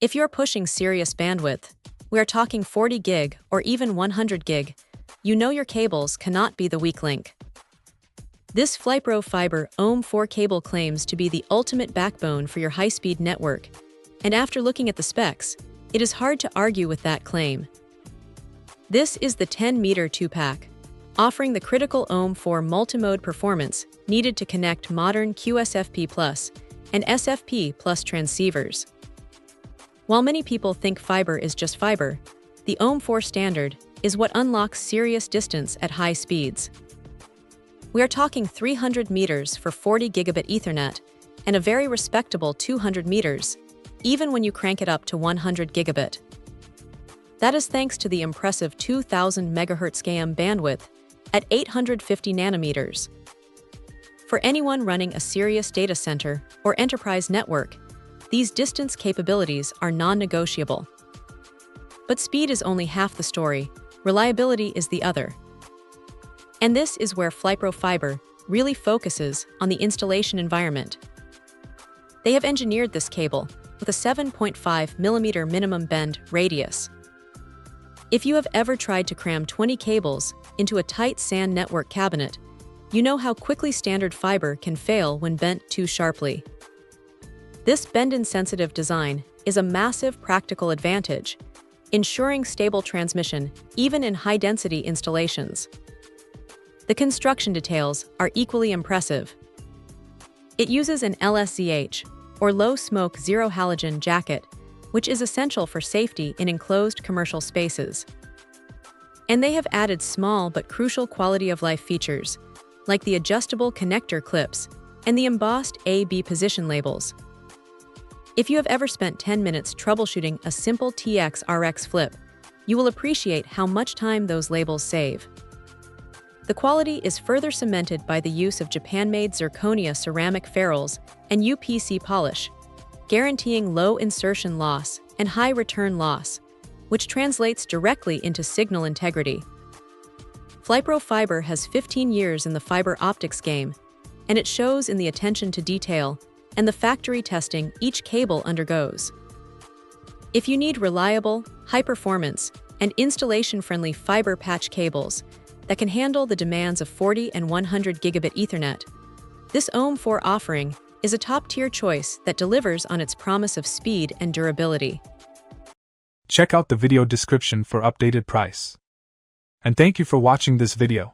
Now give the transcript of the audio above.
If you're pushing serious bandwidth, we are talking 40 gig or even 100 gig, you know your cables cannot be the weak link. This FLYPROFiber OM4 cable claims to be the ultimate backbone for your high-speed network, and after looking at the specs, it is hard to argue with that claim. This is the 10-meter 2-pack, offering the critical OM4 multimode performance needed to connect modern QSFP+ and SFP+ transceivers. While many people think fiber is just fiber, the OM4 standard is what unlocks serious distance at high speeds. We are talking 300 meters for 40 gigabit Ethernet and a very respectable 200 meters, even when you crank it up to 100 gigabit. That is thanks to the impressive 2000 MHz GaN bandwidth at 850 nanometers. For anyone running a serious data center or enterprise network, these distance capabilities are non-negotiable. But speed is only half the story, reliability is the other. And this is where FLYPROFiber really focuses on the installation environment. They have engineered this cable with a 7.5 mm minimum bend radius. If you have ever tried to cram 20 cables into a tight SAN network cabinet, you know how quickly standard fiber can fail when bent too sharply. This bend-insensitive design is a massive practical advantage, ensuring stable transmission even in high-density installations. The construction details are equally impressive. It uses an LSZH, or low-smoke zero-halogen jacket, which is essential for safety in enclosed commercial spaces. And they have added small but crucial quality-of-life features, like the adjustable connector clips and the embossed A/B position labels. If you have ever spent 10 minutes troubleshooting a simple TX-RX flip, you will appreciate how much time those labels save. The quality is further cemented by the use of Japan-made zirconia ceramic ferrules and UPC polish, guaranteeing low insertion loss and high return loss, which translates directly into signal integrity. FLYPROFiber has 15 years in the fiber optics game, and it shows in the attention to detail and the factory testing each cable undergoes. If you need reliable, high-performance, and installation-friendly fiber patch cables that can handle the demands of 40 and 100 gigabit Ethernet, this OM4 offering is a top-tier choice that delivers on its promise of speed and durability. Check out the video description for updated price. And thank you for watching this video.